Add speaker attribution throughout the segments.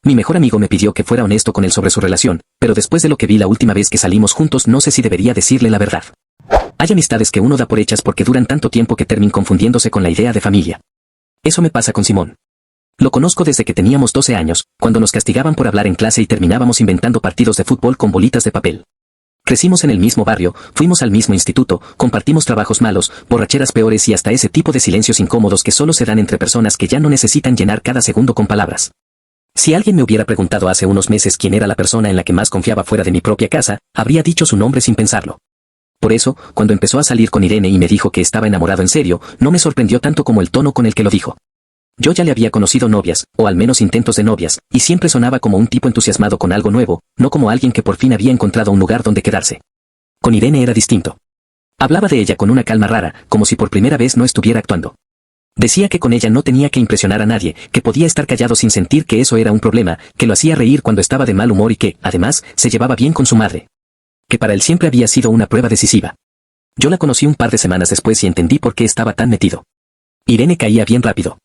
Speaker 1: Mi mejor amigo me pidió que fuera honesto con él sobre su relación, pero después de lo que vi la última vez que salimos juntos no sé si debería decirle la verdad. Hay amistades que uno da por hechas porque duran tanto tiempo que terminan confundiéndose con la idea de familia. Eso me pasa con Simón. Lo conozco desde que teníamos 12 años, cuando nos castigaban por hablar en clase y terminábamos inventando partidos de fútbol con bolitas de papel. Crecimos en el mismo barrio, fuimos al mismo instituto, compartimos trabajos malos, borracheras peores y hasta ese tipo de silencios incómodos que solo se dan entre personas que ya no necesitan llenar cada segundo con palabras. Si alguien me hubiera preguntado hace unos meses quién era la persona en la que más confiaba fuera de mi propia casa, habría dicho su nombre sin pensarlo. Por eso, cuando empezó a salir con Irene y me dijo que estaba enamorado en serio, no me sorprendió tanto como el tono con el que lo dijo. Yo ya le había conocido novias, o al menos intentos de novias, y siempre sonaba como un tipo entusiasmado con algo nuevo, no como alguien que por fin había encontrado un lugar donde quedarse. Con Irene era distinto. Hablaba de ella con una calma rara, como si por primera vez no estuviera actuando. Decía que con ella no tenía que impresionar a nadie, que podía estar callado sin sentir que eso era un problema, que lo hacía reír cuando estaba de mal humor y que, además, se llevaba bien con su madre. Que para él siempre había sido una prueba decisiva. Yo la conocí un par de semanas después y entendí por qué estaba tan metido. Irene caía bien rápido.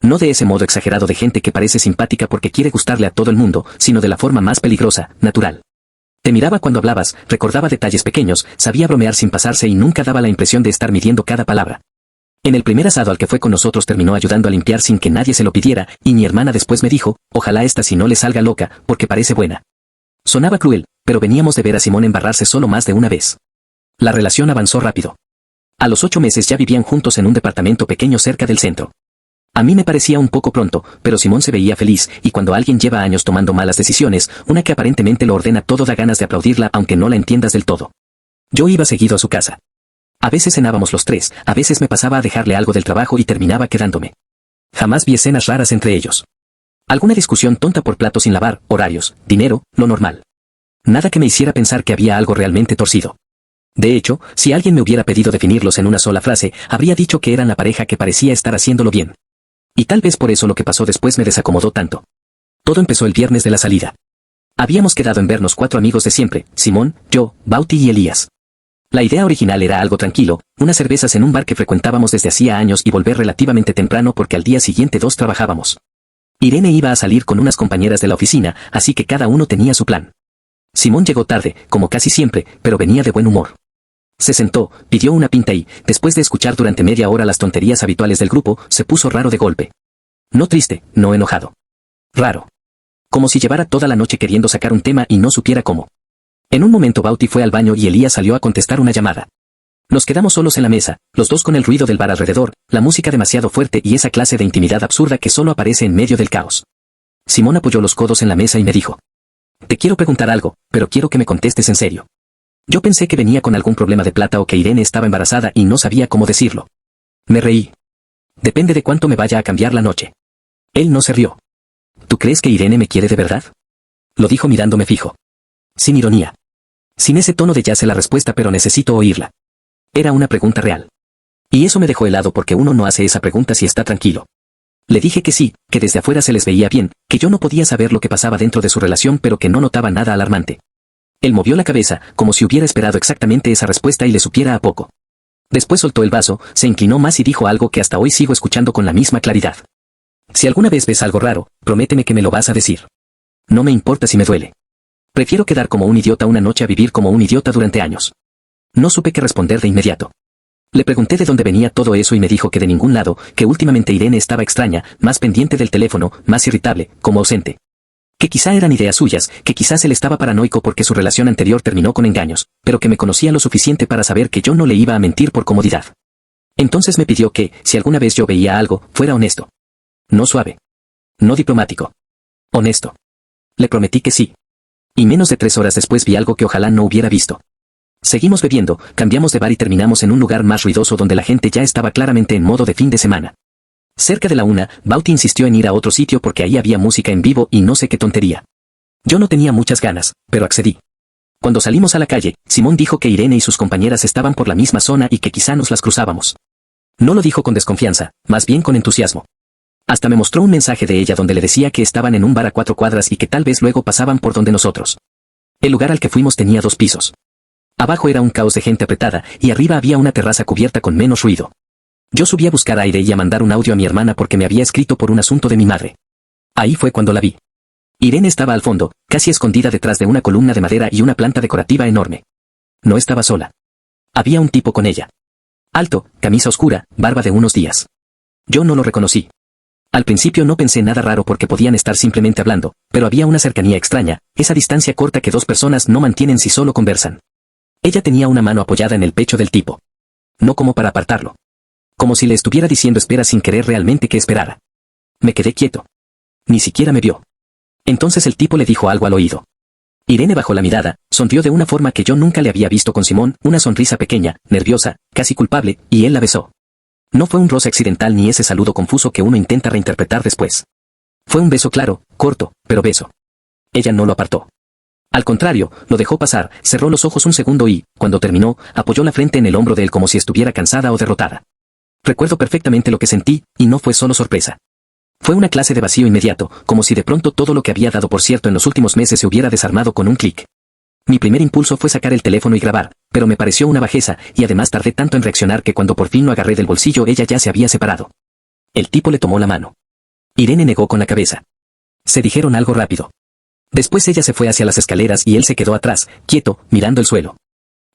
Speaker 1: No de ese modo exagerado de gente que parece simpática porque quiere gustarle a todo el mundo, sino de la forma más peligrosa, natural. Te miraba cuando hablabas, recordaba detalles pequeños, sabía bromear sin pasarse y nunca daba la impresión de estar midiendo cada palabra. En el primer asado al que fue con nosotros terminó ayudando a limpiar sin que nadie se lo pidiera, y mi hermana después me dijo, ojalá esta si no le salga loca, porque parece buena. Sonaba cruel, pero veníamos de ver a Simón embarrarse solo más de una vez. La relación avanzó rápido. A los 8 meses ya vivían juntos en un departamento pequeño cerca del centro. A mí me parecía un poco pronto, pero Simón se veía feliz, y cuando alguien lleva años tomando malas decisiones, una que aparentemente lo ordena todo da ganas de aplaudirla aunque no la entiendas del todo. Yo iba seguido a su casa. A veces cenábamos los tres, a veces me pasaba a dejarle algo del trabajo y terminaba quedándome. Jamás vi escenas raras entre ellos. Alguna discusión tonta por platos sin lavar, horarios, dinero, lo normal. Nada que me hiciera pensar que había algo realmente torcido. De hecho, si alguien me hubiera pedido definirlos en una sola frase, habría dicho que eran la pareja que parecía estar haciéndolo bien. Y tal vez por eso lo que pasó después me desacomodó tanto. Todo empezó el viernes de la salida. Habíamos quedado en vernos 4 amigos de siempre, Simón, yo, Bauti y Elías. La idea original era algo tranquilo, unas cervezas en un bar que frecuentábamos desde hacía años y volver relativamente temprano porque al día siguiente 2 trabajábamos. Irene iba a salir con unas compañeras de la oficina, así que cada uno tenía su plan. Simón llegó tarde, como casi siempre, pero venía de buen humor. Se sentó, pidió una pinta y, después de escuchar durante media hora las tonterías habituales del grupo, se puso raro de golpe. No triste, no enojado. Raro. Como si llevara toda la noche queriendo sacar un tema y no supiera cómo. En un momento Bauti fue al baño y Elías salió a contestar una llamada. Nos quedamos solos en la mesa, los dos con el ruido del bar alrededor, la música demasiado fuerte y esa clase de intimidad absurda que solo aparece en medio del caos. Simón apoyó los codos en la mesa y me dijo: te quiero preguntar algo, pero quiero que me contestes en serio. Yo pensé que venía con algún problema de plata o que Irene estaba embarazada y no sabía cómo decirlo. Me reí. Depende de cuánto me vaya a cambiar la noche. Él no se rió. ¿Tú crees que Irene me quiere de verdad? Lo dijo mirándome fijo. Sin ironía. Sin ese tono de ya sé la respuesta pero necesito oírla. Era una pregunta real. Y eso me dejó helado porque uno no hace esa pregunta si está tranquilo. Le dije que sí, que desde afuera se les veía bien, que yo no podía saber lo que pasaba dentro de su relación pero que no notaba nada alarmante. Él movió la cabeza, como si hubiera esperado exactamente esa respuesta y le supiera a poco. Después soltó el vaso, se inclinó más y dijo algo que hasta hoy sigo escuchando con la misma claridad. Si alguna vez ves algo raro, prométeme que me lo vas a decir. No me importa si me duele. Prefiero quedar como un idiota una noche a vivir como un idiota durante años. No supe qué responder de inmediato. Le pregunté de dónde venía todo eso y me dijo que de ningún lado, que últimamente Irene estaba extraña, más pendiente del teléfono, más irritable, como ausente. Que quizá eran ideas suyas, que quizás él estaba paranoico porque su relación anterior terminó con engaños, pero que me conocía lo suficiente para saber que yo no le iba a mentir por comodidad. Entonces me pidió que, si alguna vez yo veía algo, fuera honesto. No suave. No diplomático. Honesto. Le prometí que sí. Y menos de 3 horas después vi algo que ojalá no hubiera visto. Seguimos bebiendo, cambiamos de bar y terminamos en un lugar más ruidoso donde la gente ya estaba claramente en modo de fin de semana. Cerca de la 1, Bauti insistió en ir a otro sitio porque ahí había música en vivo y no sé qué tontería. Yo no tenía muchas ganas, pero accedí. Cuando salimos a la calle, Simón dijo que Irene y sus compañeras estaban por la misma zona y que quizá nos las cruzábamos. No lo dijo con desconfianza, más bien con entusiasmo. Hasta me mostró un mensaje de ella donde le decía que estaban en un bar a 4 cuadras y que tal vez luego pasaban por donde nosotros. El lugar al que fuimos tenía 2 pisos. Abajo era un caos de gente apretada y arriba había una terraza cubierta con menos ruido. Yo subí a buscar aire y a mandar un audio a mi hermana porque me había escrito por un asunto de mi madre. Ahí fue cuando la vi. Irene estaba al fondo, casi escondida detrás de una columna de madera y una planta decorativa enorme. No estaba sola. Había un tipo con ella. Alto, camisa oscura, barba de unos días. Yo no lo reconocí. Al principio no pensé nada raro porque podían estar simplemente hablando, pero había una cercanía extraña, esa distancia corta que dos personas no mantienen si solo conversan. Ella tenía una mano apoyada en el pecho del tipo. No como para apartarlo. Como si le estuviera diciendo espera sin querer realmente que esperara. Me quedé quieto. Ni siquiera me vio. Entonces el tipo le dijo algo al oído. Irene bajó la mirada, sonrió de una forma que yo nunca le había visto con Simón, una sonrisa pequeña, nerviosa, casi culpable, y él la besó. No fue un roce accidental ni ese saludo confuso que uno intenta reinterpretar después. Fue un beso claro, corto, pero beso. Ella no lo apartó. Al contrario, lo dejó pasar, cerró los ojos un segundo y, cuando terminó, apoyó la frente en el hombro de él como si estuviera cansada o derrotada. Recuerdo perfectamente lo que sentí, y no fue solo sorpresa. Fue una clase de vacío inmediato, como si de pronto todo lo que había dado por cierto en los últimos meses se hubiera desarmado con un clic. Mi primer impulso fue sacar el teléfono y grabar, pero me pareció una bajeza, y además tardé tanto en reaccionar que cuando por fin lo agarré del bolsillo ella ya se había separado. El tipo le tomó la mano. Irene negó con la cabeza. Se dijeron algo rápido. Después ella se fue hacia las escaleras y él se quedó atrás, quieto, mirando el suelo.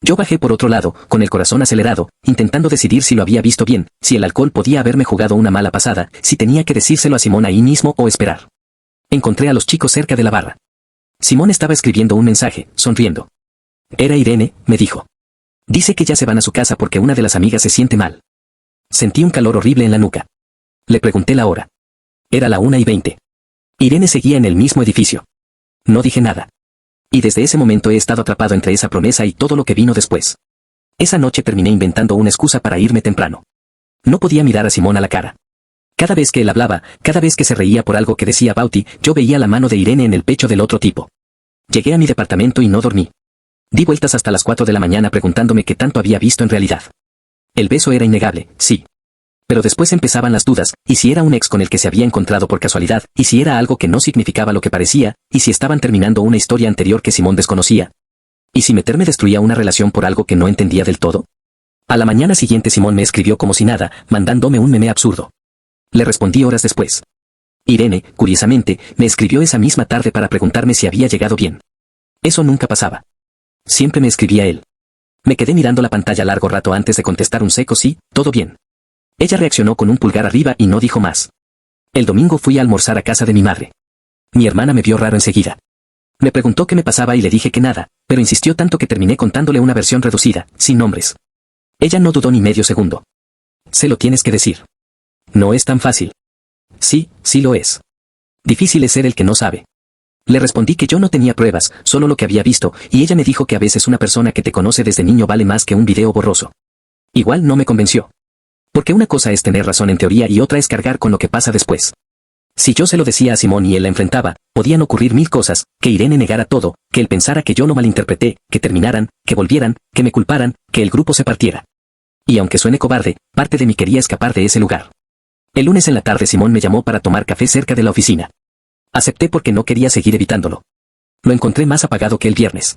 Speaker 1: Yo bajé por otro lado, con el corazón acelerado, intentando decidir si lo había visto bien, si el alcohol podía haberme jugado una mala pasada, si tenía que decírselo a Simón ahí mismo o esperar. Encontré a los chicos cerca de la barra. Simón estaba escribiendo un mensaje, sonriendo. Era Irene, me dijo. Dice que ya se van a su casa porque una de las amigas se siente mal. Sentí un calor horrible en la nuca. Le pregunté la hora. Era la 1:20. Irene seguía en el mismo edificio. No dije nada. Y desde ese momento he estado atrapado entre esa promesa y todo lo que vino después. Esa noche terminé inventando una excusa para irme temprano. No podía mirar a Simón a la cara. Cada vez que él hablaba, cada vez que se reía por algo que decía Bauti, yo veía la mano de Irene en el pecho del otro tipo. Llegué a mi departamento y no dormí. Di vueltas hasta las 4 de la mañana preguntándome qué tanto había visto en realidad. El beso era innegable, sí. Pero después empezaban las dudas, y si era un ex con el que se había encontrado por casualidad, y si era algo que no significaba lo que parecía, y si estaban terminando una historia anterior que Simón desconocía. ¿Y si meterme destruía una relación por algo que no entendía del todo? A la mañana siguiente Simón me escribió como si nada, mandándome un meme absurdo. Le respondí horas después. Irene, curiosamente, me escribió esa misma tarde para preguntarme si había llegado bien. Eso nunca pasaba. Siempre me escribía él. Me quedé mirando la pantalla largo rato antes de contestar un seco sí, todo bien. Ella reaccionó con un pulgar arriba y no dijo más. El domingo fui a almorzar a casa de mi madre. Mi hermana me vio raro enseguida. Me preguntó qué me pasaba y le dije que nada, pero insistió tanto que terminé contándole una versión reducida, sin nombres. Ella no dudó ni medio segundo. Se lo tienes que decir. No es tan fácil. Sí, sí lo es. Difícil es ser el que no sabe. Le respondí que yo no tenía pruebas, solo lo que había visto, y ella me dijo que a veces una persona que te conoce desde niño vale más que un video borroso. Igual no me convenció. Porque una cosa es tener razón en teoría y otra es cargar con lo que pasa después. Si yo se lo decía a Simón y él la enfrentaba, podían ocurrir mil cosas, que Irene negara todo, que él pensara que yo lo malinterpreté, que terminaran, que volvieran, que me culparan, que el grupo se partiera. Y aunque suene cobarde, parte de mí quería escapar de ese lugar. El lunes en la tarde Simón me llamó para tomar café cerca de la oficina. Acepté porque no quería seguir evitándolo. Lo encontré más apagado que el viernes.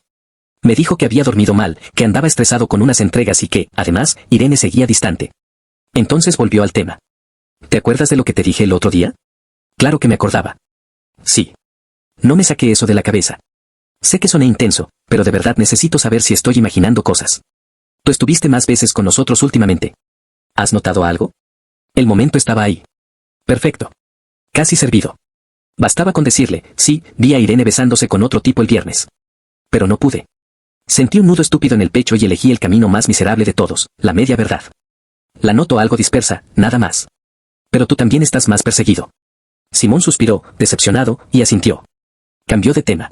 Speaker 1: Me dijo que había dormido mal, que andaba estresado con unas entregas y que, además, Irene seguía distante. Entonces volvió al tema. ¿Te acuerdas de lo que te dije el otro día? Claro que me acordaba. Sí. No me saqué eso de la cabeza. Sé que soné intenso, pero de verdad necesito saber si estoy imaginando cosas. Tú estuviste más veces con nosotros últimamente. ¿Has notado algo? El momento estaba ahí. Perfecto. Casi servido. Bastaba con decirle, sí, vi a Irene besándose con otro tipo el viernes. Pero no pude. Sentí un nudo estúpido en el pecho y elegí el camino más miserable de todos, la media verdad. La noto algo dispersa, nada más. Pero tú también estás más perseguido. Simón suspiró, decepcionado, y asintió. Cambió de tema.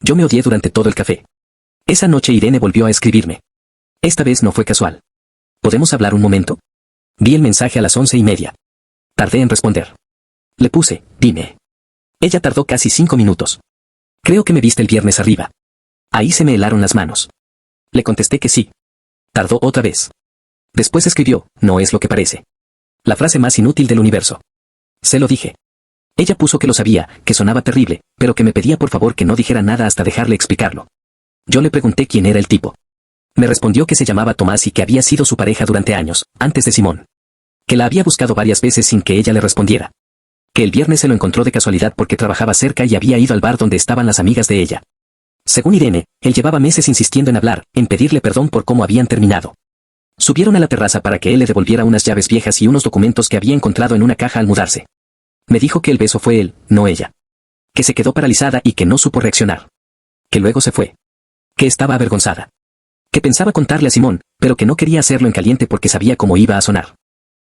Speaker 1: Yo me odié durante todo el café. Esa noche Irene volvió a escribirme. Esta vez no fue casual. ¿Podemos hablar un momento? Vi el mensaje a las 11:30. Tardé en responder. Le puse, dime. Ella tardó casi 5 minutos. Creo que me viste el viernes arriba. Ahí se me helaron las manos. Le contesté que sí. Tardó otra vez. Después escribió, no es lo que parece. La frase más inútil del universo. Se lo dije. Ella puso que lo sabía, que sonaba terrible, pero que me pedía por favor que no dijera nada hasta dejarle explicarlo. Yo le pregunté quién era el tipo. Me respondió que se llamaba Tomás y que había sido su pareja durante años, antes de Simón. Que la había buscado varias veces sin que ella le respondiera. Que el viernes se lo encontró de casualidad porque trabajaba cerca y había ido al bar donde estaban las amigas de ella. Según Irene, él llevaba meses insistiendo en hablar, en pedirle perdón por cómo habían terminado. Subieron a la terraza para que él le devolviera unas llaves viejas y unos documentos que había encontrado en una caja al mudarse. Me dijo que el beso fue él, no ella. Que se quedó paralizada y que no supo reaccionar. Que luego se fue. Que estaba avergonzada. Que pensaba contarle a Simón, pero que no quería hacerlo en caliente porque sabía cómo iba a sonar.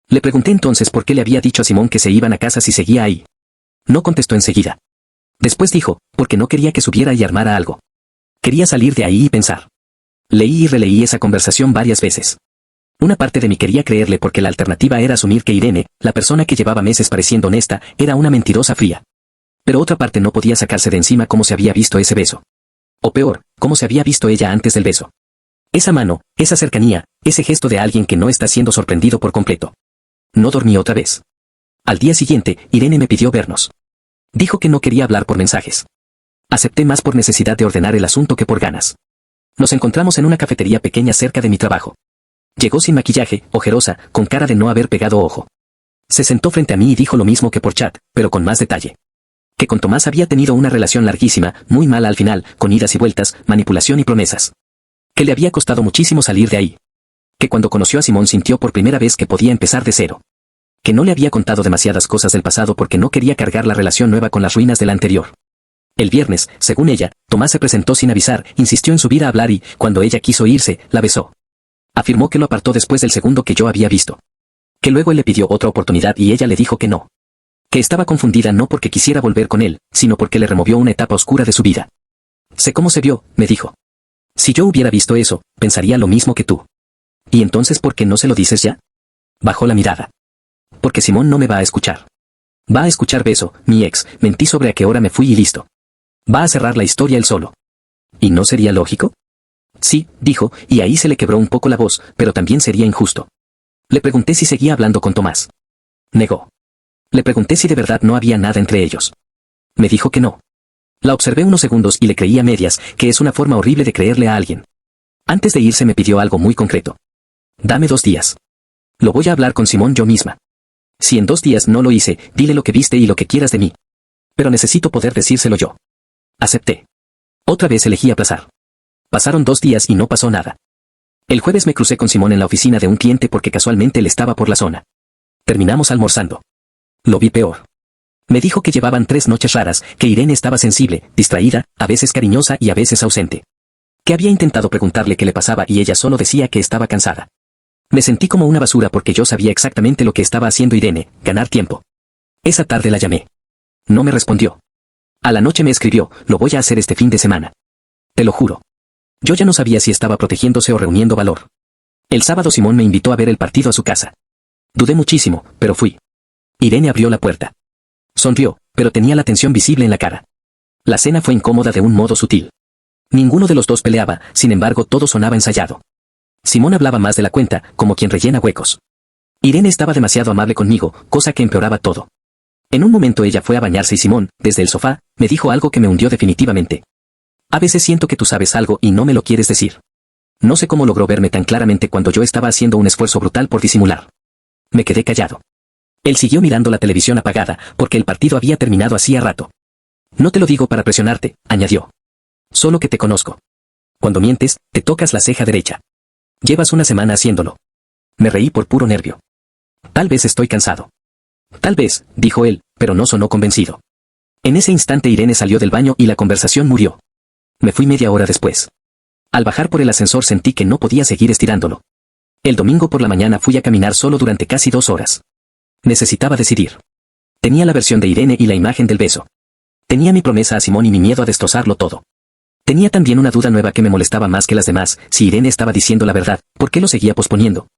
Speaker 1: Le pregunté entonces por qué le había dicho a Simón que se iban a casa si seguía ahí. No contestó enseguida. Después dijo, porque no quería que subiera y armara algo. Quería salir de ahí y pensar. Leí y releí esa conversación varias veces. Una parte de mí quería creerle porque la alternativa era asumir que Irene, la persona que llevaba meses pareciendo honesta, era una mentirosa fría. Pero otra parte no podía sacarse de encima cómo se había visto ese beso. O peor, cómo se había visto ella antes del beso. Esa mano, esa cercanía, ese gesto de alguien que no está siendo sorprendido por completo. No dormí otra vez. Al día siguiente, Irene me pidió vernos. Dijo que no quería hablar por mensajes. Acepté más por necesidad de ordenar el asunto que por ganas. Nos encontramos en una cafetería pequeña cerca de mi trabajo. Llegó sin maquillaje, ojerosa, con cara de no haber pegado ojo. Se sentó frente a mí y dijo lo mismo que por chat, pero con más detalle. Que con Tomás había tenido una relación larguísima, muy mala al final, con idas y vueltas, manipulación y promesas. Que le había costado muchísimo salir de ahí. Que cuando conoció a Simón sintió por primera vez que podía empezar de cero. Que no le había contado demasiadas cosas del pasado porque no quería cargar la relación nueva con las ruinas de la anterior. El viernes, según ella, Tomás se presentó sin avisar, insistió en subir a hablar y, cuando ella quiso irse, la besó. Afirmó que lo apartó después del segundo que yo había visto. Que luego él le pidió otra oportunidad y ella le dijo que no. Que estaba confundida no porque quisiera volver con él, sino porque le removió una etapa oscura de su vida. Sé cómo se vio, me dijo. Si yo hubiera visto eso, pensaría lo mismo que tú. ¿Y entonces por qué no se lo dices ya? Bajó la mirada. Porque Simón no me va a escuchar. Va a escuchar beso, mi ex, mentí sobre a qué hora me fui y listo. Va a cerrar la historia él solo. ¿Y no sería lógico? Sí, dijo, y ahí se le quebró un poco la voz, pero también sería injusto. Le pregunté si seguía hablando con Tomás. Negó. Le pregunté si de verdad no había nada entre ellos. Me dijo que no. La observé unos segundos y le creí a medias, que es una forma horrible de creerle a alguien. Antes de irse me pidió algo muy concreto. Dame 2 días. Lo voy a hablar con Simón yo misma. Si en 2 días no lo hice, dile lo que viste y lo que quieras de mí. Pero necesito poder decírselo yo. Acepté. Otra vez elegí aplazar. Pasaron 2 días y no pasó nada. El jueves me crucé con Simón en la oficina de un cliente porque casualmente él estaba por la zona. Terminamos almorzando. Lo vi peor. Me dijo que llevaban 3 noches raras, que Irene estaba sensible, distraída, a veces cariñosa y a veces ausente. Que había intentado preguntarle qué le pasaba y ella solo decía que estaba cansada. Me sentí como una basura porque yo sabía exactamente lo que estaba haciendo Irene, ganar tiempo. Esa tarde la llamé. No me respondió. A la noche me escribió, lo voy a hacer este fin de semana. Te lo juro. Yo ya no sabía si estaba protegiéndose o reuniendo valor. El sábado Simón me invitó a ver el partido a su casa. Dudé muchísimo, pero fui. Irene abrió la puerta. Sonrió, pero tenía la tensión visible en la cara. La cena fue incómoda de un modo sutil. Ninguno de los dos peleaba, sin embargo todo sonaba ensayado. Simón hablaba más de la cuenta, como quien rellena huecos. Irene estaba demasiado amable conmigo, cosa que empeoraba todo. En un momento ella fue a bañarse y Simón, desde el sofá, me dijo algo que me hundió definitivamente. A veces siento que tú sabes algo y no me lo quieres decir. No sé cómo logró verme tan claramente cuando yo estaba haciendo un esfuerzo brutal por disimular. Me quedé callado. Él siguió mirando la televisión apagada, porque el partido había terminado hacía rato. No te lo digo para presionarte, añadió. Solo que te conozco. Cuando mientes, te tocas la ceja derecha. Llevas una semana haciéndolo. Me reí por puro nervio. Tal vez estoy cansado. Tal vez, dijo él, pero no sonó convencido. En ese instante Irene salió del baño y la conversación murió. Me fui media hora después. Al bajar por el ascensor sentí que no podía seguir estirándolo. El domingo por la mañana fui a caminar solo durante casi 2 horas. Necesitaba decidir. Tenía la versión de Irene y la imagen del beso. Tenía mi promesa a Simón y mi miedo a destrozarlo todo. Tenía también una duda nueva que me molestaba más que las demás, si Irene estaba diciendo la verdad, ¿por qué lo seguía posponiendo?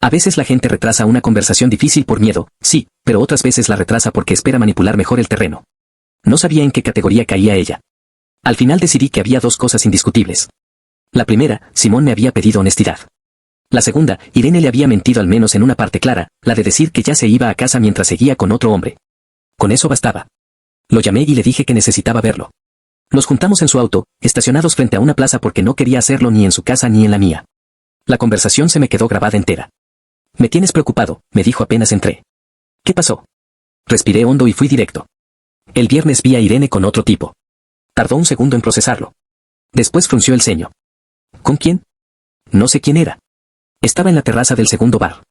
Speaker 1: A veces la gente retrasa una conversación difícil por miedo, sí, pero otras veces la retrasa porque espera manipular mejor el terreno. No sabía en qué categoría caía ella. Al final decidí que había 2 cosas indiscutibles. La primera, Simón me había pedido honestidad. La segunda, Irene le había mentido al menos en una parte clara, la de decir que ya se iba a casa mientras seguía con otro hombre. Con eso bastaba. Lo llamé y le dije que necesitaba verlo. Nos juntamos en su auto, estacionados frente a una plaza porque no quería hacerlo ni en su casa ni en la mía. La conversación se me quedó grabada entera. Me tienes preocupado, me dijo apenas entré. ¿Qué pasó? Respiré hondo y fui directo. El viernes vi a Irene con otro tipo. Tardó un segundo en procesarlo. Después frunció el ceño. ¿Con quién? No sé quién era. Estaba en la terraza del segundo bar.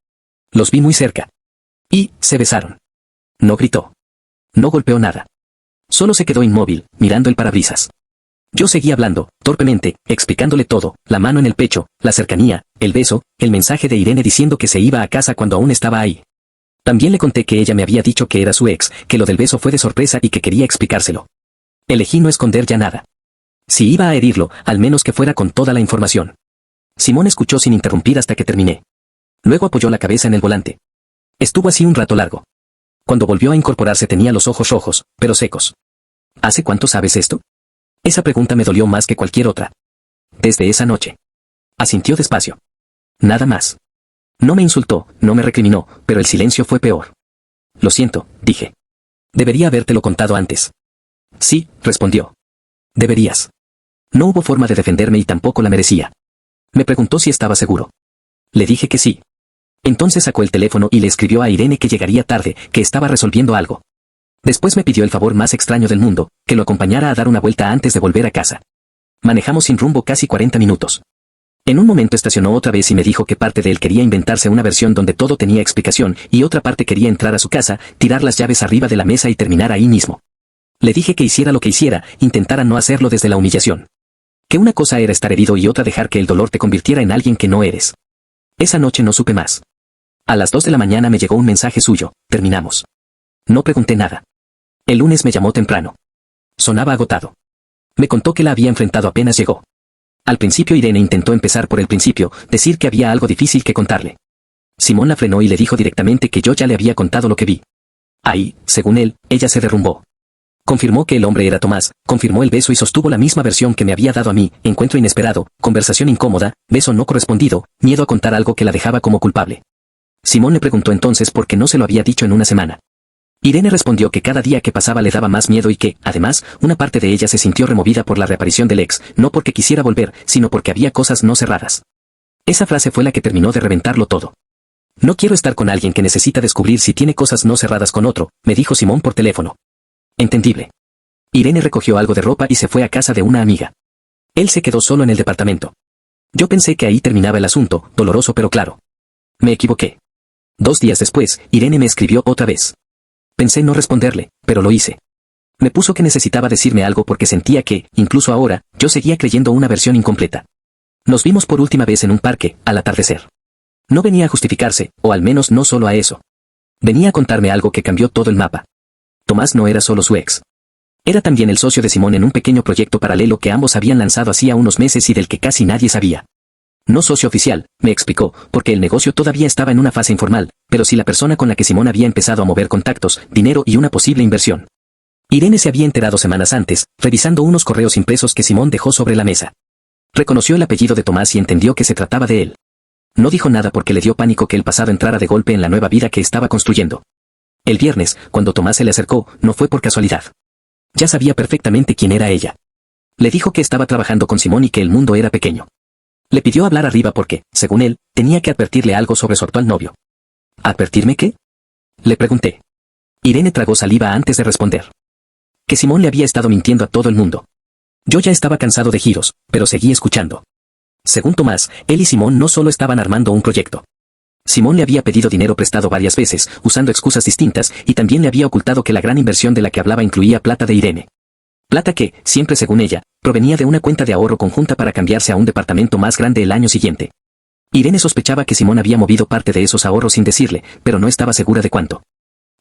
Speaker 1: Los vi muy cerca. Y se besaron. No gritó. No golpeó nada. Solo se quedó inmóvil, mirando el parabrisas. Yo seguí hablando, torpemente, explicándole todo, la mano en el pecho, la cercanía, el beso, el mensaje de Irene diciendo que se iba a casa cuando aún estaba ahí. También le conté que ella me había dicho que era su ex, que lo del beso fue de sorpresa y que quería explicárselo. Elegí no esconder ya nada. Si iba a herirlo, al menos que fuera con toda la información. Simón escuchó sin interrumpir hasta que terminé. Luego apoyó la cabeza en el volante. Estuvo así un rato largo. Cuando volvió a incorporarse tenía los ojos rojos, pero secos. ¿Hace cuánto sabes esto? Esa pregunta me dolió más que cualquier otra. Desde esa noche. Asintió despacio. Nada más. No me insultó, no me recriminó, pero el silencio fue peor. Lo siento, dije. Debería habértelo contado antes. Sí, respondió. Deberías. No hubo forma de defenderme y tampoco la merecía. Me preguntó si estaba seguro. Le dije que sí. Entonces sacó el teléfono y le escribió a Irene que llegaría tarde, que estaba resolviendo algo. Después me pidió el favor más extraño del mundo, que lo acompañara a dar una vuelta antes de volver a casa. Manejamos sin rumbo casi 40 minutos. En un momento estacionó otra vez y me dijo que parte de él quería inventarse una versión donde todo tenía explicación y otra parte quería entrar a su casa, tirar las llaves arriba de la mesa y terminar ahí mismo. Le dije que hiciera lo que hiciera, intentara no hacerlo desde la humillación. Que una cosa era estar herido y otra dejar que el dolor te convirtiera en alguien que no eres. Esa noche no supe más. A las 2 de la mañana me llegó un mensaje suyo, terminamos. No pregunté nada. El lunes me llamó temprano. Sonaba agotado. Me contó que la había enfrentado apenas llegó. Al principio Irene intentó empezar por el principio, decir que había algo difícil que contarle. Simón la frenó y le dijo directamente que yo ya le había contado lo que vi. Ahí, según él, ella se derrumbó. Confirmó que el hombre era Tomás, confirmó el beso y sostuvo la misma versión que me había dado a mí, encuentro inesperado, conversación incómoda, beso no correspondido, miedo a contar algo que la dejaba como culpable. Simón le preguntó entonces por qué no se lo había dicho en una semana. Irene respondió que cada día que pasaba le daba más miedo y que, además, una parte de ella se sintió removida por la reaparición del ex, no porque quisiera volver, sino porque había cosas no cerradas. Esa frase fue la que terminó de reventarlo todo. No quiero estar con alguien que necesita descubrir si tiene cosas no cerradas con otro, me dijo Simón por teléfono. Entendible. Irene recogió algo de ropa y se fue a casa de una amiga. Él se quedó solo en el departamento. Yo pensé que ahí terminaba el asunto, doloroso pero claro. Me equivoqué. 2 días después, Irene me escribió otra vez. Pensé no responderle, pero lo hice. Me puso que necesitaba decirme algo porque sentía que, incluso ahora, yo seguía creyendo una versión incompleta. Nos vimos por última vez en un parque, al atardecer. No venía a justificarse, o al menos no solo a eso. Venía a contarme algo que cambió todo el mapa. Tomás no era solo su ex. Era también el socio de Simón en un pequeño proyecto paralelo que ambos habían lanzado hacía unos meses y del que casi nadie sabía. No socio oficial, me explicó, porque el negocio todavía estaba en una fase informal, pero sí la persona con la que Simón había empezado a mover contactos, dinero y una posible inversión. Irene se había enterado semanas antes, revisando unos correos impresos que Simón dejó sobre la mesa. Reconoció el apellido de Tomás y entendió que se trataba de él. No dijo nada porque le dio pánico que el pasado entrara de golpe en la nueva vida que estaba construyendo. El viernes, cuando Tomás se le acercó, no fue por casualidad. Ya sabía perfectamente quién era ella. Le dijo que estaba trabajando con Simón y que el mundo era pequeño. Le pidió hablar arriba porque, según él, tenía que advertirle algo sobre su actual novio. ¿Advertirme qué? Le pregunté. Irene tragó saliva antes de responder. Que Simón le había estado mintiendo a todo el mundo. Yo ya estaba cansado de giros, pero seguí escuchando. Según Tomás, él y Simón no solo estaban armando un proyecto. Simón le había pedido dinero prestado varias veces, usando excusas distintas, y también le había ocultado que la gran inversión de la que hablaba incluía plata de Irene. Plata que, siempre según ella, provenía de una cuenta de ahorro conjunta para cambiarse a un departamento más grande el año siguiente. Irene sospechaba que Simón había movido parte de esos ahorros sin decirle, pero no estaba segura de cuánto.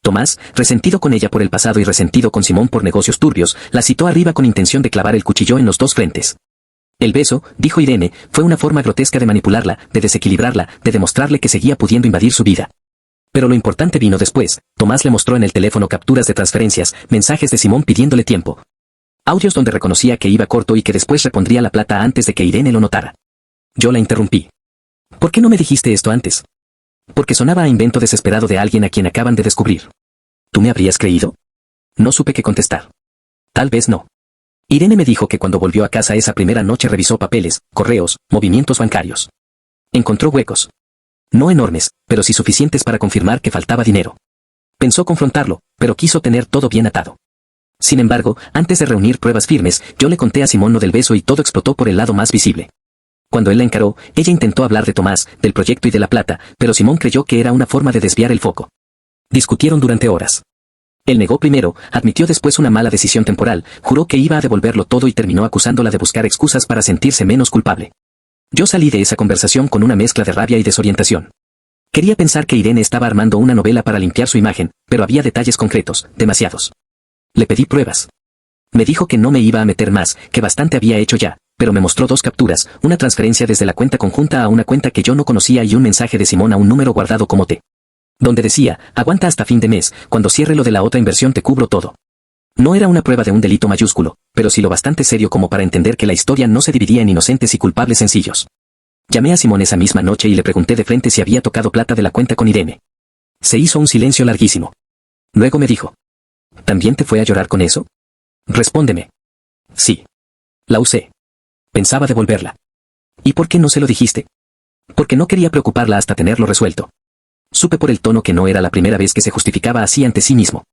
Speaker 1: Tomás, resentido con ella por el pasado y resentido con Simón por negocios turbios, la citó arriba con intención de clavar el cuchillo en los dos frentes. El beso, dijo Irene, fue una forma grotesca de manipularla, de desequilibrarla, de demostrarle que seguía pudiendo invadir su vida. Pero lo importante vino después. Tomás le mostró en el teléfono capturas de transferencias, mensajes de Simón pidiéndole tiempo. Audios donde reconocía que iba corto y que después repondría la plata antes de que Irene lo notara. Yo la interrumpí. ¿Por qué no me dijiste esto antes? Porque sonaba a invento desesperado de alguien a quien acaban de descubrir. ¿Tú me habrías creído? No supe qué contestar. Tal vez no. Irene me dijo que cuando volvió a casa esa primera noche revisó papeles, correos, movimientos bancarios. Encontró huecos. No enormes, pero sí suficientes para confirmar que faltaba dinero. Pensó confrontarlo, pero quiso tener todo bien atado. Sin embargo, antes de reunir pruebas firmes, yo le conté a Simón lo del beso y todo explotó por el lado más visible. Cuando él la encaró, ella intentó hablar de Tomás, del proyecto y de la plata, pero Simón creyó que era una forma de desviar el foco. Discutieron durante horas. Él negó primero, admitió después una mala decisión temporal, juró que iba a devolverlo todo y terminó acusándola de buscar excusas para sentirse menos culpable. Yo salí de esa conversación con una mezcla de rabia y desorientación. Quería pensar que Irene estaba armando una novela para limpiar su imagen, pero había detalles concretos, demasiados. Le pedí pruebas. Me dijo que no me iba a meter más, que bastante había hecho ya, pero me mostró 2 capturas, una transferencia desde la cuenta conjunta a una cuenta que yo no conocía y un mensaje de Simón a un número guardado como T. Donde decía, aguanta hasta fin de mes, cuando cierre lo de la otra inversión te cubro todo. No era una prueba de un delito mayúsculo, pero sí lo bastante serio como para entender que la historia no se dividía en inocentes y culpables sencillos. Llamé a Simón esa misma noche y le pregunté de frente si había tocado plata de la cuenta con Irene. Se hizo un silencio larguísimo. Luego me dijo, ¿también te fue a llorar con eso? Respóndeme. Sí. La usé. Pensaba devolverla. ¿Y por qué no se lo dijiste? Porque no quería preocuparla hasta tenerlo resuelto. Supe por el tono que no era la primera vez que se justificaba así ante sí mismo.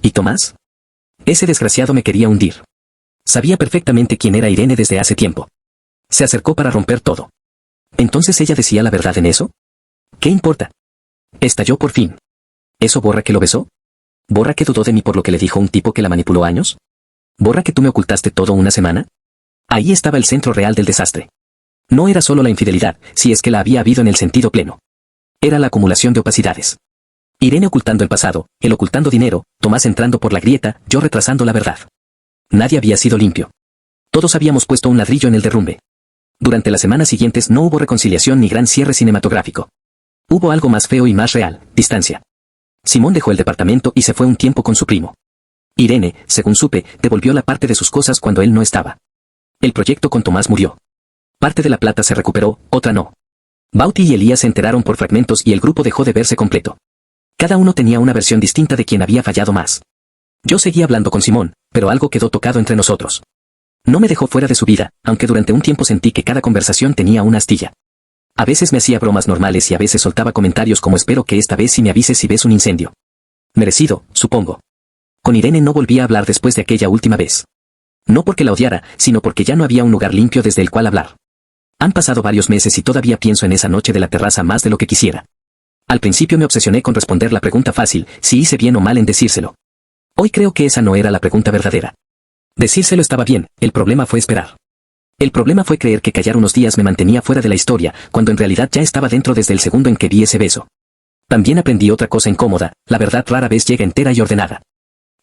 Speaker 1: ¿Y Tomás? Ese desgraciado me quería hundir. Sabía perfectamente quién era Irene desde hace tiempo. Se acercó para romper todo. ¿Entonces ella decía la verdad en eso? ¿Qué importa? Estalló por fin. ¿Eso borra que lo besó? ¿Borra que dudó de mí por lo que le dijo un tipo que la manipuló años? ¿Borra que tú me ocultaste todo una semana? Ahí estaba el centro real del desastre. No era solo la infidelidad, si es que la había habido en el sentido pleno. Era la acumulación de opacidades. Irene ocultando el pasado, él ocultando dinero, Tomás entrando por la grieta, yo retrasando la verdad. Nadie había sido limpio. Todos habíamos puesto un ladrillo en el derrumbe. Durante las semanas siguientes no hubo reconciliación ni gran cierre cinematográfico. Hubo algo más feo y más real, distancia. Simón dejó el departamento y se fue un tiempo con su primo. Irene, según supe, devolvió la parte de sus cosas cuando él no estaba. El proyecto con Tomás murió. Parte de la plata se recuperó, otra no. Bauti y Elías se enteraron por fragmentos y el grupo dejó de verse completo. Cada uno tenía una versión distinta de quien había fallado más. Yo seguía hablando con Simón, pero algo quedó tocado entre nosotros. No me dejó fuera de su vida, aunque durante un tiempo sentí que cada conversación tenía una astilla. A veces me hacía bromas normales y a veces soltaba comentarios como espero que esta vez sí me avises si ves un incendio. Merecido, supongo. Con Irene no volví a hablar después de aquella última vez. No porque la odiara, sino porque ya no había un lugar limpio desde el cual hablar. Han pasado varios meses y todavía pienso en esa noche de la terraza más de lo que quisiera. Al principio me obsesioné con responder la pregunta fácil, si hice bien o mal en decírselo. Hoy creo que esa no era la pregunta verdadera. Decírselo estaba bien, el problema fue esperar. El problema fue creer que callar unos días me mantenía fuera de la historia, cuando en realidad ya estaba dentro desde el segundo en que vi ese beso. También aprendí otra cosa incómoda, la verdad rara vez llega entera y ordenada.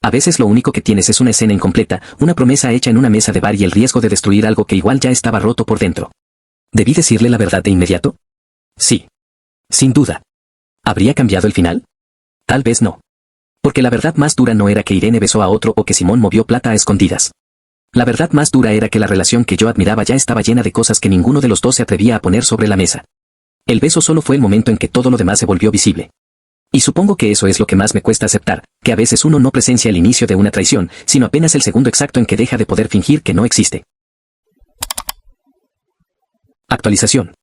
Speaker 1: A veces lo único que tienes es una escena incompleta, una promesa hecha en una mesa de bar y el riesgo de destruir algo que igual ya estaba roto por dentro. ¿Debí decirle la verdad de inmediato? Sí. Sin duda. ¿Habría cambiado el final? Tal vez no. Porque la verdad más dura no era que Irene besó a otro o que Simón movió plata a escondidas. La verdad más dura era que la relación que yo admiraba ya estaba llena de cosas que ninguno de los dos se atrevía a poner sobre la mesa. El beso solo fue el momento en que todo lo demás se volvió visible. Y supongo que eso es lo que más me cuesta aceptar, que a veces uno no presencia el inicio de una traición, sino apenas el segundo exacto en que deja de poder fingir que no existe. Actualización.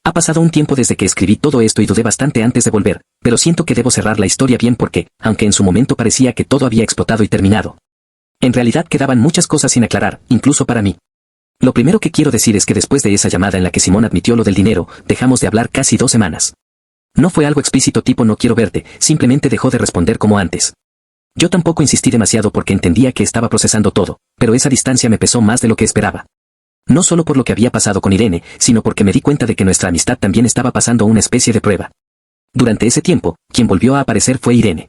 Speaker 1: Ha pasado un tiempo desde que escribí todo esto y dudé bastante antes de volver, pero siento que debo cerrar la historia bien porque, aunque en su momento parecía que todo había explotado y terminado, en realidad quedaban muchas cosas sin aclarar, incluso para mí. Lo primero que quiero decir es que después de esa llamada en la que Simón admitió lo del dinero, dejamos de hablar casi 2 semanas. No fue algo explícito tipo no quiero verte, simplemente dejó de responder como antes. Yo tampoco insistí demasiado porque entendía que estaba procesando todo, pero esa distancia me pesó más de lo que esperaba. No solo por lo que había pasado con Irene, sino porque me di cuenta de que nuestra amistad también estaba pasando una especie de prueba. Durante ese tiempo, quien volvió a aparecer fue Irene.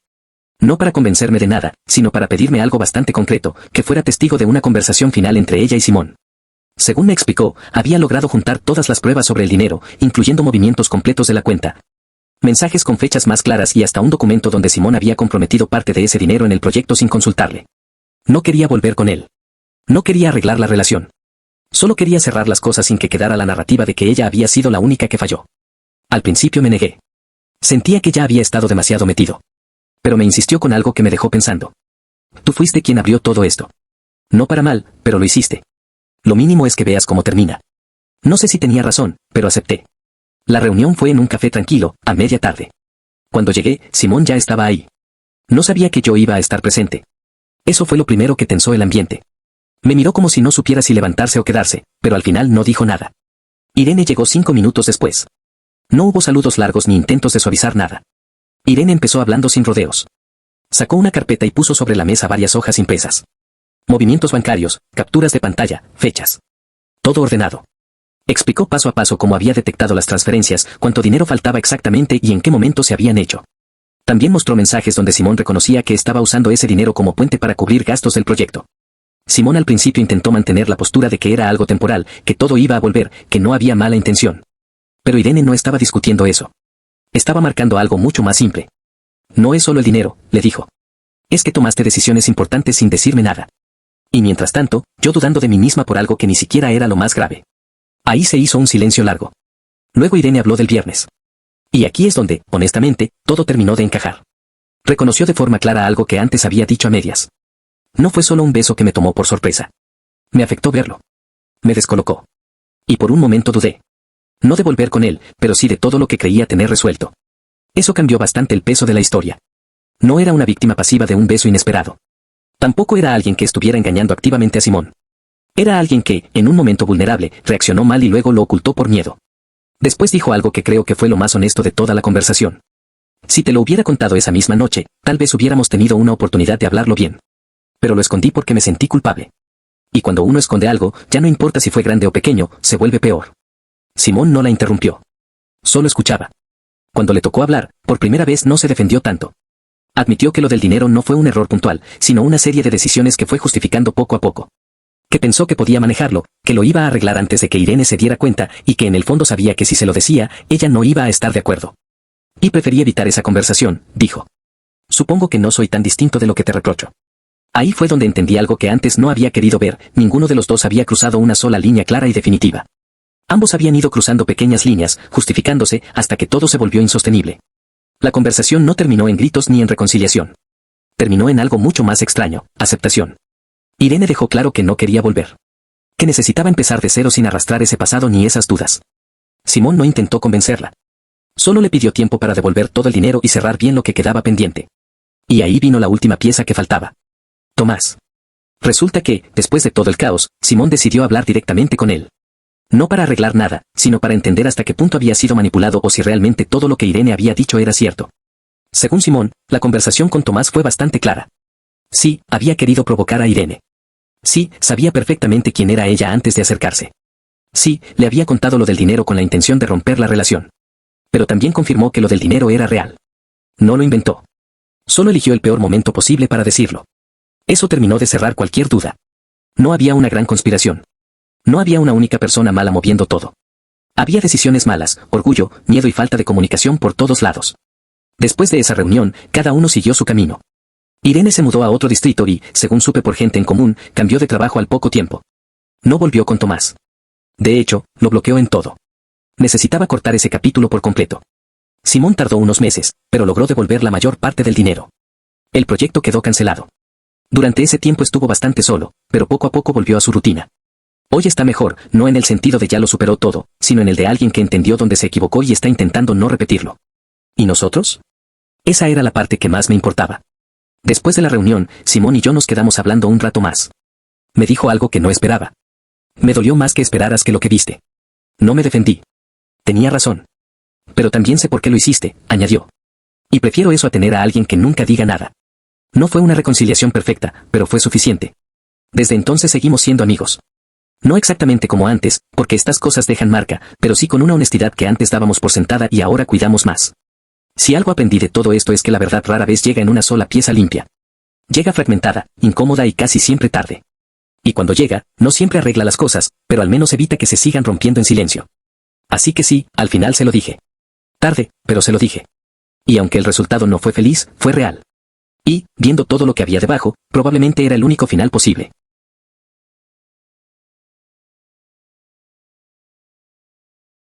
Speaker 1: No para convencerme de nada, sino para pedirme algo bastante concreto, que fuera testigo de una conversación final entre ella y Simón. Según me explicó, había logrado juntar todas las pruebas sobre el dinero, incluyendo movimientos completos de la cuenta, mensajes con fechas más claras y hasta un documento donde Simón había comprometido parte de ese dinero en el proyecto sin consultarle. No quería volver con él. No quería arreglar la relación. Solo quería cerrar las cosas sin que quedara la narrativa de que ella había sido la única que falló. Al principio me negué. Sentía que ya había estado demasiado metido. Pero me insistió con algo que me dejó pensando. Tú fuiste quien abrió todo esto. No para mal, pero lo hiciste. Lo mínimo es que veas cómo termina. No sé si tenía razón, pero acepté. La reunión fue en un café tranquilo, a media tarde. Cuando llegué, Simón ya estaba ahí. No sabía que yo iba a estar presente. Eso fue lo primero que tensó el ambiente. Me miró como si no supiera si levantarse o quedarse, pero al final no dijo nada. Irene llegó 5 minutos después. No hubo saludos largos ni intentos de suavizar nada. Irene empezó hablando sin rodeos. Sacó una carpeta y puso sobre la mesa varias hojas impresas. Movimientos bancarios, capturas de pantalla, fechas. Todo ordenado. Explicó paso a paso cómo había detectado las transferencias, cuánto dinero faltaba exactamente y en qué momento se habían hecho. También mostró mensajes donde Simón reconocía que estaba usando ese dinero como puente para cubrir gastos del proyecto. Simón al principio intentó mantener la postura de que era algo temporal, que todo iba a volver, que no había mala intención. Pero Irene no estaba discutiendo eso. Estaba marcando algo mucho más simple. No es solo el dinero, le dijo. Es que tomaste decisiones importantes sin decirme nada. Y mientras tanto, yo dudando de mí misma por algo que ni siquiera era lo más grave. Ahí se hizo un silencio largo. Luego Irene habló del viernes. Y aquí es donde, honestamente, todo terminó de encajar. Reconoció de forma clara algo que antes había dicho a medias. No fue solo un beso que me tomó por sorpresa. Me afectó verlo. Me descolocó. Y por un momento dudé. No de volver con él, pero sí de todo lo que creía tener resuelto. Eso cambió bastante el peso de la historia. No era una víctima pasiva de un beso inesperado. Tampoco era alguien que estuviera engañando activamente a Simón. Era alguien que, en un momento vulnerable, reaccionó mal y luego lo ocultó por miedo. Después dijo algo que creo que fue lo más honesto de toda la conversación. Si te lo hubiera contado esa misma noche, tal vez hubiéramos tenido una oportunidad de hablarlo bien. Pero lo escondí porque me sentí culpable. Y cuando uno esconde algo, ya no importa si fue grande o pequeño, se vuelve peor. Simón no la interrumpió. Solo escuchaba. Cuando le tocó hablar, por primera vez no se defendió tanto. Admitió que lo del dinero no fue un error puntual, sino una serie de decisiones que fue justificando poco a poco. Que pensó que podía manejarlo, que lo iba a arreglar antes de que Irene se diera cuenta y que en el fondo sabía que si se lo decía, ella no iba a estar de acuerdo. Y preferí evitar esa conversación, dijo. Supongo que no soy tan distinto de lo que te reprocho. Ahí fue donde entendí algo que antes no había querido ver, ninguno de los dos había cruzado una sola línea clara y definitiva. Ambos habían ido cruzando pequeñas líneas, justificándose, hasta que todo se volvió insostenible. La conversación no terminó en gritos ni en reconciliación. Terminó en algo mucho más extraño, aceptación. Irene dejó claro que no quería volver. Que necesitaba empezar de cero sin arrastrar ese pasado ni esas dudas. Simón no intentó convencerla. Solo le pidió tiempo para devolver todo el dinero y cerrar bien lo que quedaba pendiente. Y ahí vino la última pieza que faltaba. Tomás. Resulta que, después de todo el caos, Simón decidió hablar directamente con él. No para arreglar nada, sino para entender hasta qué punto había sido manipulado o si realmente todo lo que Irene había dicho era cierto. Según Simón, la conversación con Tomás fue bastante clara. Sí, había querido provocar a Irene. Sí, sabía perfectamente quién era ella antes de acercarse. Sí, le había contado lo del dinero con la intención de romper la relación. Pero también confirmó que lo del dinero era real. No lo inventó. Solo eligió el peor momento posible para decirlo. Eso terminó de cerrar cualquier duda. No había una gran conspiración. No había una única persona mala moviendo todo. Había decisiones malas, orgullo, miedo y falta de comunicación por todos lados. Después de esa reunión, cada uno siguió su camino. Irene se mudó a otro distrito y, según supe por gente en común, cambió de trabajo al poco tiempo. No volvió con Tomás. De hecho, lo bloqueó en todo. Necesitaba cortar ese capítulo por completo. Simón tardó unos meses, pero logró devolver la mayor parte del dinero. El proyecto quedó cancelado. Durante ese tiempo estuvo bastante solo, pero poco a poco volvió a su rutina. Hoy está mejor, no en el sentido de ya lo superó todo, sino en el de alguien que entendió dónde se equivocó y está intentando no repetirlo. ¿Y nosotros? Esa era la parte que más me importaba. Después de la reunión, Simón y yo nos quedamos hablando un rato más. Me dijo algo que no esperaba. Me dolió más que esperaras que lo que viste. No me defendí. Tenía razón. Pero también sé por qué lo hiciste, añadió. Y prefiero eso a tener a alguien que nunca diga nada. No fue una reconciliación perfecta, pero fue suficiente. Desde entonces seguimos siendo amigos. No exactamente como antes, porque estas cosas dejan marca, pero sí con una honestidad que antes dábamos por sentada y ahora cuidamos más. Si algo aprendí de todo esto es que la verdad rara vez llega en una sola pieza limpia. Llega fragmentada, incómoda y casi siempre tarde. Y cuando llega, no siempre arregla las cosas, pero al menos evita que se sigan rompiendo en silencio. Así que sí, al final se lo dije. Tarde, pero se lo dije. Y aunque el resultado no fue feliz, fue real. Y, viendo todo lo que había debajo, probablemente era el único final posible.